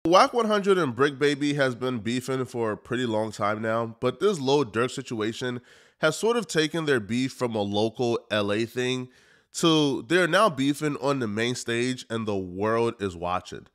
Wack 100 and Bricc Baby has been beefing for a pretty long time now, but this Lil Durk situation has sort of taken their beef from a local LA thing to they're now beefing on the main stage and the world is watching.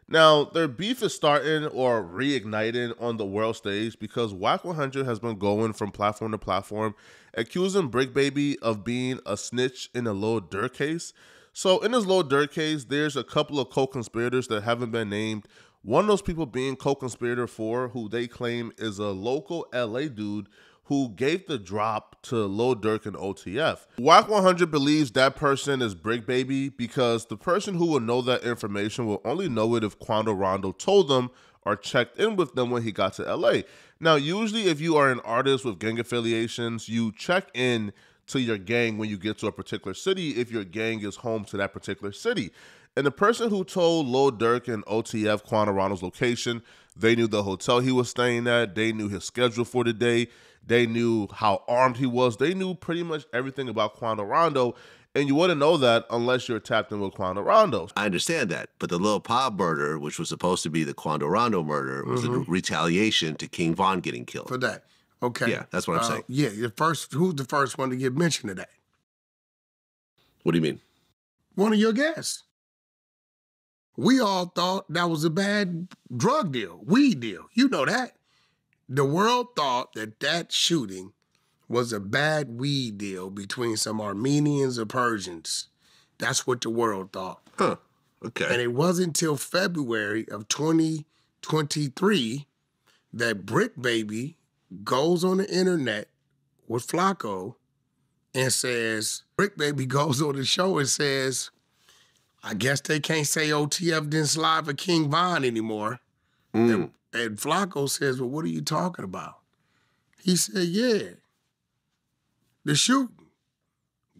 Now, their beef is starting or reigniting on the world stage because Wack 100 has been going from platform to platform, accusing Bricc Baby of being a snitch in a Lil Durk case. So, in this Lil Durk case, there's a couple of co-conspirators that haven't been named. One of those people being co-conspirator 4, who they claim is a local LA dude who gave the drop to Lil Durk and OTF. Wack 100 believes that person is Bricc Baby because the person who will know that information will only know it if Quando Rondo told them or checked in with them when he got to LA. Now, usually if you are an artist with gang affiliations, you check in to your gang when you get to a particular city if your gang is home to that particular city. And the person who told Lil Durk and OTF Quando Rondo's location, they knew the hotel he was staying at, they knew his schedule for the day, they knew how armed he was, they knew pretty much everything about Quando Rondo, and you wouldn't know that unless you're tapped in with Quando Rondo. I understand that, but the Lil Pop murder, which was supposed to be the Quando Rondo murder, was a retaliation to King Von getting killed. For that. Okay. Yeah, that's what I'm saying. Yeah, who's the first one to get mentioned of that? What do you mean? One of your guests. We all thought that was a bad drug deal, weed deal. You know that. The world thought that shooting was a bad weed deal between some Armenians or Persians. That's what the world thought. Huh, okay. And it wasn't until February of 2023 that Bricc Baby goes on the internet with Flacco and says, Bricc Baby goes on the show and says, I guess they can't say OTF didn't slide for King Von anymore. And Flacco says, well, what are you talking about? He said, yeah, the shooting.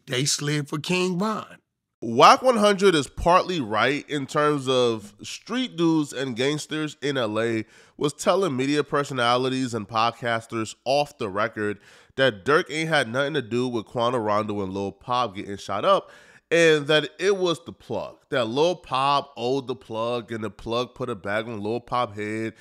They slid for King Von. Wack 100 is partly right in terms of street dudes and gangsters in LA was telling media personalities and podcasters off the record that Durk ain't had nothing to do with Quando Rondo and Lil Pop getting shot up, and that it was the plug, that Lil Pop owed the plug, and the plug put a bag on Lil Pop's head,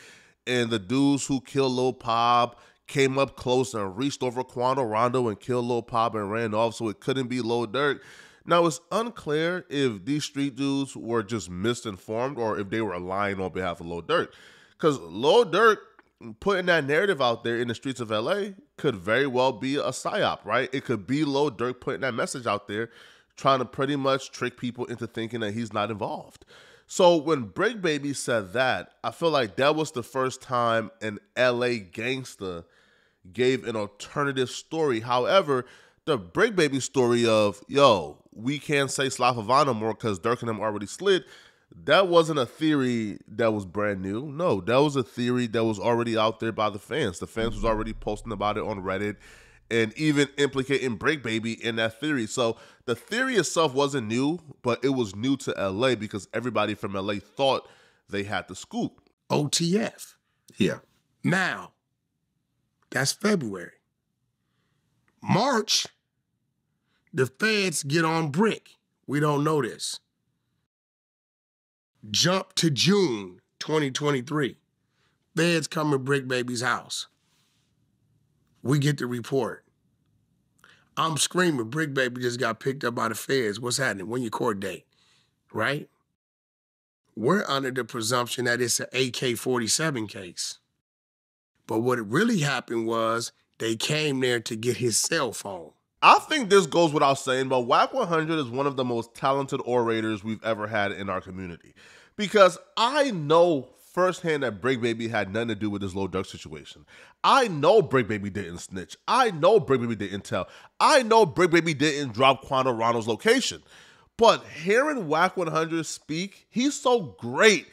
and the dudes who killed Lil Pop came up close and reached over Quando Rondo and killed Lil Pop and ran off, so it couldn't be Lil Durk. Now, it's unclear if these street dudes were just misinformed or if they were lying on behalf of Lil Durk. Because Lil Durk putting that narrative out there in the streets of LA could very well be a psyop, right? It could be Lil Durk putting that message out there, trying to pretty much trick people into thinking that he's not involved. So when Bricc Baby said that, I feel like that was the first time an LA gangster gave an alternative story. However, the Bricc Baby story of, yo, we can't say Slavovano no more because Durk and them already slid, that wasn't a theory that was brand new. No, that was a theory that was already out there by the fans. The fans was already posting about it on Reddit and even implicating Bricc Baby in that theory. So the theory itself wasn't new, but it was new to LA because everybody from LA thought they had the scoop. OTF. Yeah. Now, that's February. March, the feds get on Bricc. We don't know this. Jump to June 2023. Feds come to Bricc Baby's house. We get the report. I'm screaming, Bricc Baby just got picked up by the feds. What's happening? When your court date? Right? We're under the presumption that it's an AK-47 case. But what really happened was they came there to get his cell phone. I think this goes without saying, but Wack 100 is one of the most talented orators we've ever had in our community. Because I know firsthand that Bricc Baby had nothing to do with this Lil Durk situation. I know Bricc Baby didn't snitch. I know Bricc Baby didn't tell. I know Bricc Baby didn't drop Quando Rondo's location. But hearing Wack 100 speak, he's so great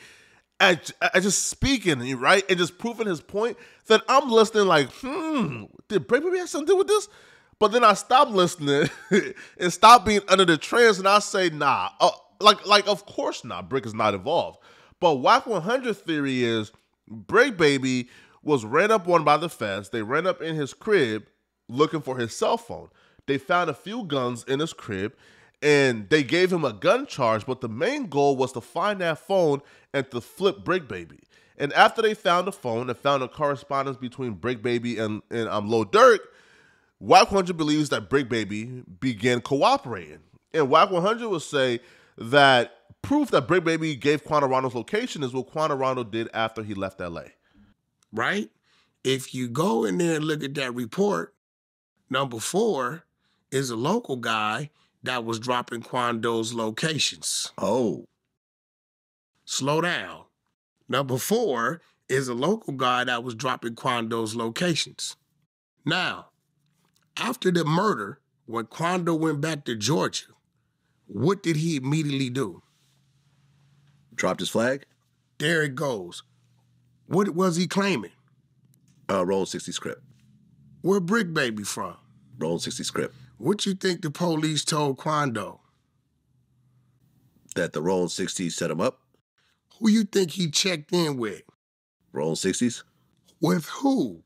at just speaking, right? And just proving his point that I'm listening like, did Bricc Baby have something to do with this? But then I stop listening and stop being under the trance, and I say, nah. Like of course not. Bricc is not involved. But Wack 100 theory is Bricc Baby was ran up on by the feds. They ran up in his crib looking for his cell phone. They found a few guns in his crib, And they gave him a gun charge, but the main goal was to find that phone and to flip Bricc Baby. And after they found the phone and found a correspondence between Bricc Baby and Lil Durk, Wack 100 believes that Bricc Baby began cooperating. And Wack 100 will say that proof that Bricc Baby gave Quando Rondo's location is what Quando Rondo did after he left LA. Right? If you go in there and look at that report, number 4 is a local guy that was dropping Quando's locations. Oh. Slow down. Number 4 is a local guy that was dropping Quando's locations. Now, after the murder, when Quando went back to Georgia, what did he immediately do? Dropped his flag? There it goes. What was he claiming? Rolling 60 script. Where Bricc Baby from? Rolling 60 script. What you think the police told Quando? That the Rolling 60s set him up? Who you think he checked in with? Rolling 60s? With who?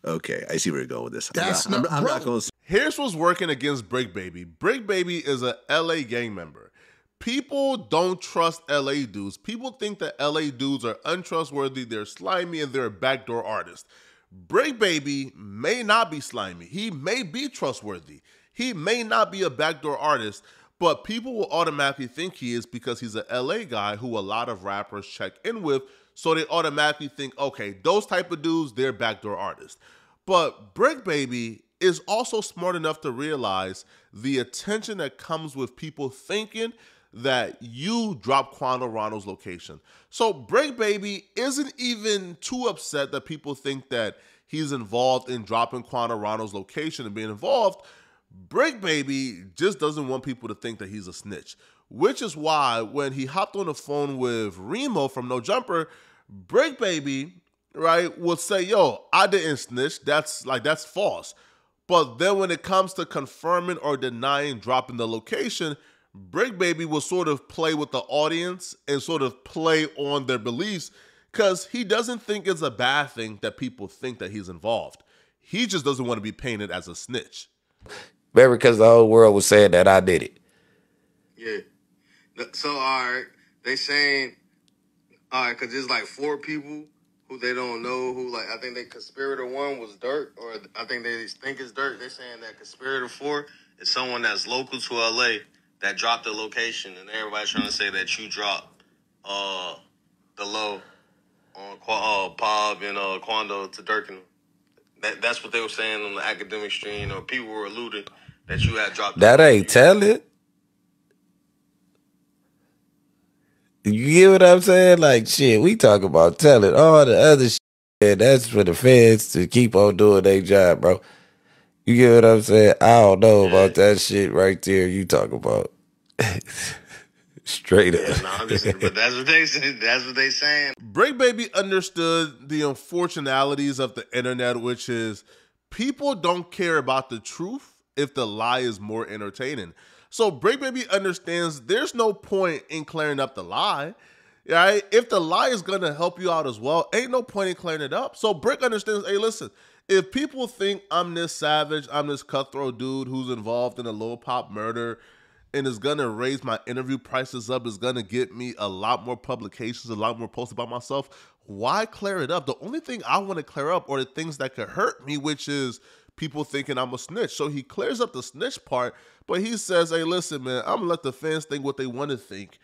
Okay, I see where you're going with this. I'm not going to... Here's what's working against Bricc Baby. Bricc Baby is a LA gang member. People don't trust LA dudes. People think that LA dudes are untrustworthy, they're slimy, and they're a backdoor artist. Bricc Baby may not be slimy. He may be trustworthy. He may not be a backdoor artist, but people will automatically think he is because he's a LA guy who a lot of rappers check in with, so they automatically think, okay, those type of dudes, they're backdoor artists. But Bricc Baby is also smart enough to realize the attention that comes with people thinking that you dropped Quando Rondo's location. So Bricc Baby isn't even too upset that people think that he's involved in dropping Quando Rondo's location and being involved. Bricc Baby just doesn't want people to think that he's a snitch, which is why when he hopped on the phone with Remo from No Jumper, Bricc Baby, right, would say, yo, I didn't snitch. That's false. But then when it comes to confirming or denying dropping the location, Bricc Baby will sort of play with the audience and sort of play on their beliefs because he doesn't think it's a bad thing that people think that he's involved. He just doesn't want to be painted as a snitch. Maybe because the whole world was saying that I did it. Yeah. So, all right, they saying, all right, because there's like 4 people who they don't know who, like, I think they conspirator 1 was Durk, or I think they think it's Durk. They're saying that conspirator 4 is someone that's local to LA that dropped the location, and everybody's trying to say that you dropped the low on Pop and Quando to Durk and them. That's what they were saying on the Akademiks stream, or people were alluding that you had dropped. That ain't telling. You get what I'm saying? Like, shit, we talk about telling. All the other shit, that's for the feds to keep on doing their job, bro. You get what I'm saying? I don't know about that shit right there you talk about. Straight up. Yeah, no, but that's what they said. That's what they saying. Bricc Baby understood the unfortunalities of the internet, which is people don't care about the truth if the lie is more entertaining. So Bricc Baby understands there's no point in clearing up the lie, right? If the lie is going to help you out as well, ain't no point in clearing it up. So Bricc understands, hey, listen, if people think I'm this savage, I'm this cutthroat dude who's involved in a Lil Pop murder and is going to raise my interview prices up, is going to get me a lot more publications, a lot more posts about myself, why clear it up? The only thing I want to clear up are the things that could hurt me, which is people thinking I'm a snitch. So he clears up the snitch part, but he says, hey, listen, man, I'm going to let the fans think what they want to think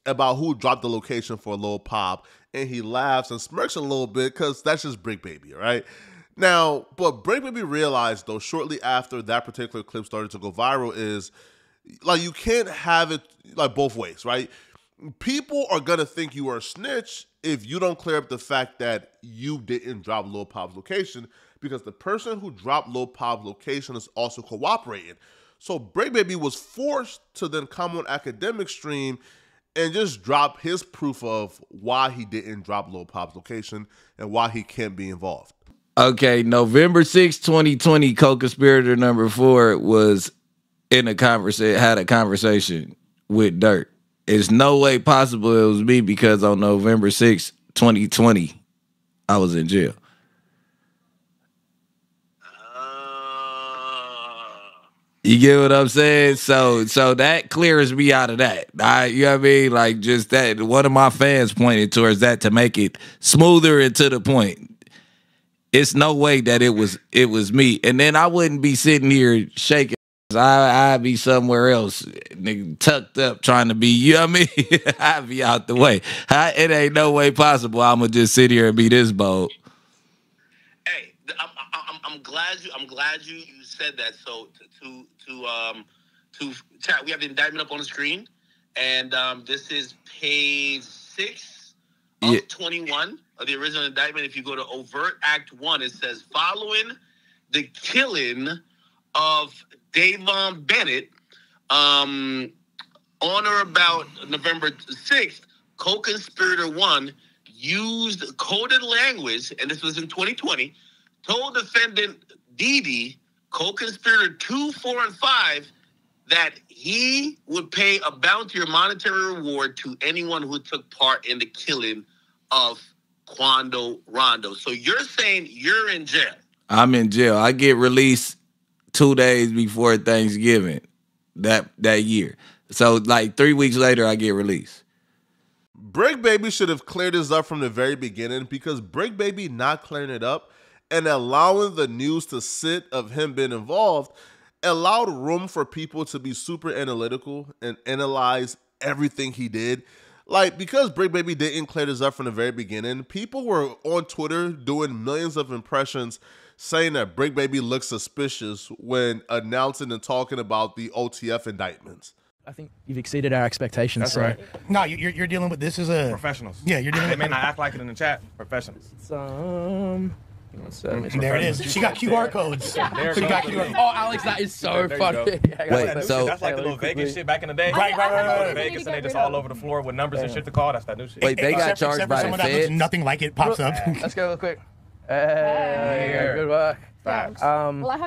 about who dropped the location for Lil Pop. And he laughs and smirks a little bit because that's just Bricc Baby, right? Now, but Bricc Baby realized, though, shortly after that particular clip started to go viral is, like, you can't have it, like, both ways, right? People are going to think you are a snitch if you don't clear up the fact that you didn't drop Lil Pop's location, because the person who dropped Lil Pop's location is also cooperating. So Bricc Baby was forced to then come on Akademiks stream and just drop his proof of why he didn't drop Lil Pop's location and why he can't be involved. Okay, November 6, 2020, co-conspirator number 4 was in a conversation, had a conversation with Durk. It's no way possible it was me because on November 6, 2020, I was in jail. You get what I'm saying? So that clears me out of that. You know what I mean? Like just that. One of my fans pointed towards that to make it smoother and to the point. It's no way that it was me. And then I wouldn't be sitting here shaking. I'd be somewhere else, nigga, tucked up, trying to be, you know what I mean? I'd be out the way. It ain't no way possible I'm gonna just sit here and be this bold. Hey, I'm glad you said that. So to chat, we have the indictment up on the screen, and this is page 6 of 21 of the original indictment. If you go to Overt Act 1, it says, following the killing of Davon Bennett, on or about November 6th, co-conspirator 1 used coded language, and this was in 2020, told defendant Didi, co-conspirator 2, 4, and 5, that he would pay a bounty or monetary reward to anyone who took part in the killing of Quando Rondo. So you're saying you're in jail? I'm in jail. I get released 2 days before Thanksgiving that year. So like 3 weeks later, I get released. Bricc Baby should have cleared this up from the very beginning, because Bricc Baby not clearing it up and allowing the news to sit of him being involved allowed room for people to be super analytical and analyze everything he did. Like, because Bricc Baby didn't clear this up from the very beginning, people were on Twitter doing millions of impressions saying that Bricc Baby looks suspicious when announcing and talking about the OTF indictments. I think you've exceeded our expectations. That's right. No, you're dealing with, this is a... Professionals. Yeah, you're dealing with... They may not act like it in the chat. Professionals. There it is. She got QR codes. She got QR. Oh, Alex, that is so funny. Wait, so that's like the little Vegas shit back in the day. Right. Vegas, and they just all over the floor with numbers and shit to call. That's that new shit. Wait, they got charged by the Feds? Nothing like it pops up. Let's go real quick. Hey, good work. Facts.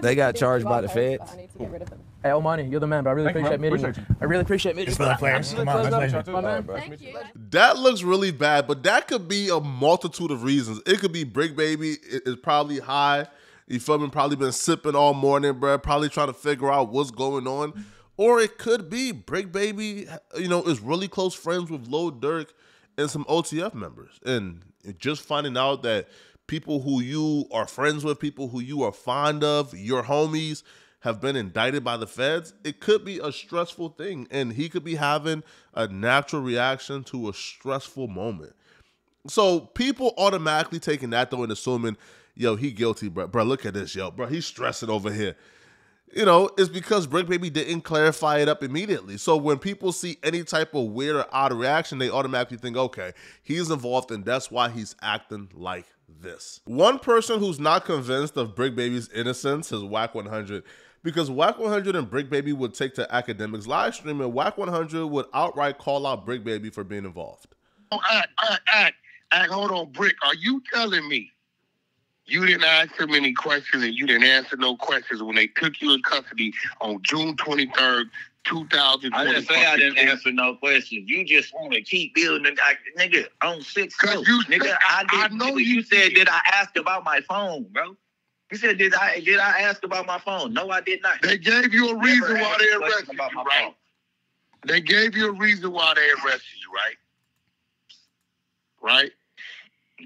They got charged by the Feds. I need to get rid of them. Hey, Omani, you're the man, bro. I really appreciate meeting you. I really appreciate meeting you. Come on, Thank you. That looks really bad, but that could be a multitude of reasons. It could be Bricc Baby is probably high. You feel me? Probably been sipping all morning, bro. Probably trying to figure out what's going on. Or it could be Bricc Baby, is really close friends with Lil Durk and some OTF members. And just finding out that people who you are friends with, people who you are fond of, your homies, have been indicted by the feds, it could be a stressful thing. And he could be having a natural reaction to a stressful moment. So people automatically taking that though and assuming, yo, he guilty, bro. Bro, look at this, yo. Bro, he's stressing over here. It's because Bricc Baby didn't clarify it up immediately. So when people see any type of weird or odd reaction, they automatically think, okay, he's involved and that's why he's acting like this. One person who's not convinced of Bricc Baby's innocence is Wack 100. Because Wack 100 and Bricc Baby would take to Akademiks live stream, and Wack 100 would outright call out Bricc Baby for being involved. Hold on, Bricc. Are you telling me you didn't ask him any questions and you didn't answer no questions when they took you in custody on June 23rd, 2020? I didn't say I didn't answer no questions. You just want to keep building, nigga, on 6 nigga, I know you said, did I ask about my phone, bro? You said, did I ask about my phone? No, I did not. They gave you a reason why they arrested you, right? They gave you a reason why they arrested you, right? Right?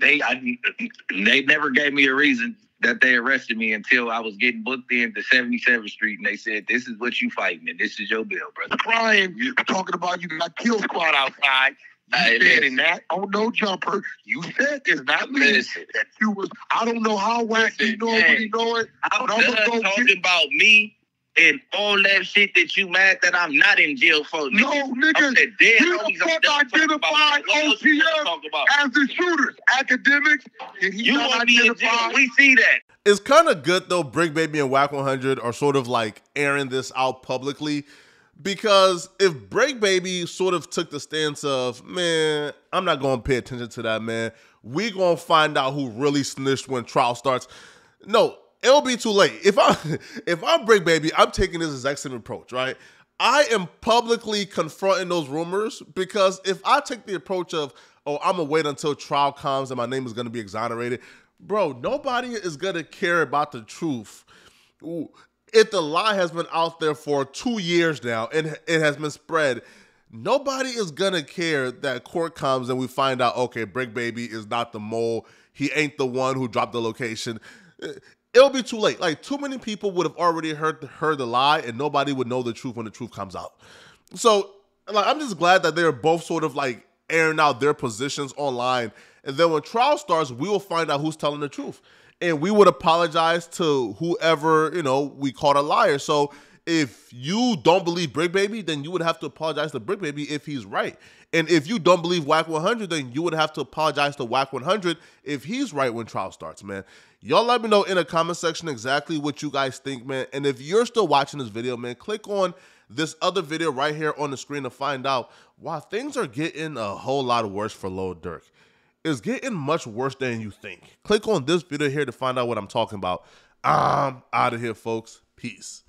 They never gave me a reason that they arrested me until I was getting booked in to 77th Street, and they said, this is what you fighting, and this is your bill, brother. Crying, you're talking about you got kill squad outside. You said in that on no jumper, you said it's not me that you was. I don't know how Wack you know what he knowing. I'm done talking about me and all that shit that you mad that I'm not in jail for. No, nigga, you identified OTF as the shooters, Akademiks, and he not identified. We see that. It's kind of good though. Bricc Baby and Wack 100 are sort of like airing this out publicly. Because if Bricc Baby sort of took the stance of, man, I'm not going to pay attention to that, man. We going to find out who really snitched when trial starts. No, it'll be too late. If I'm Bricc Baby, I'm taking this exact same approach, right? I am publicly confronting those rumors, because if I take the approach of, oh, I'm going to wait until trial comes and my name is going to be exonerated, bro, nobody is going to care about the truth. if the lie has been out there for 2 years now and it has been spread, nobody is gonna care that court comes and we find out, okay, Bricc Baby is not the mole. He ain't the one who dropped the location. It'll be too late. Like, too many people would have already heard the lie, and nobody would know the truth when the truth comes out. So, like, I'm just glad that they're both sort of like airing out their positions online. And then when trial starts, we will find out who's telling the truth. And we would apologize to whoever, we called a liar. So if you don't believe Bricc Baby, then you would have to apologize to Bricc Baby if he's right. And if you don't believe Wack 100, then you would have to apologize to Wack 100 if he's right when trial starts, man. Y'all let me know in the comment section exactly what you guys think, man. And if you're still watching this video, man, click on this other video right here on the screen to find out why things are getting a whole lot worse for Lil Durk. It's getting much worse than you think. Click on this video here to find out what I'm talking about. I'm out of here, folks. Peace.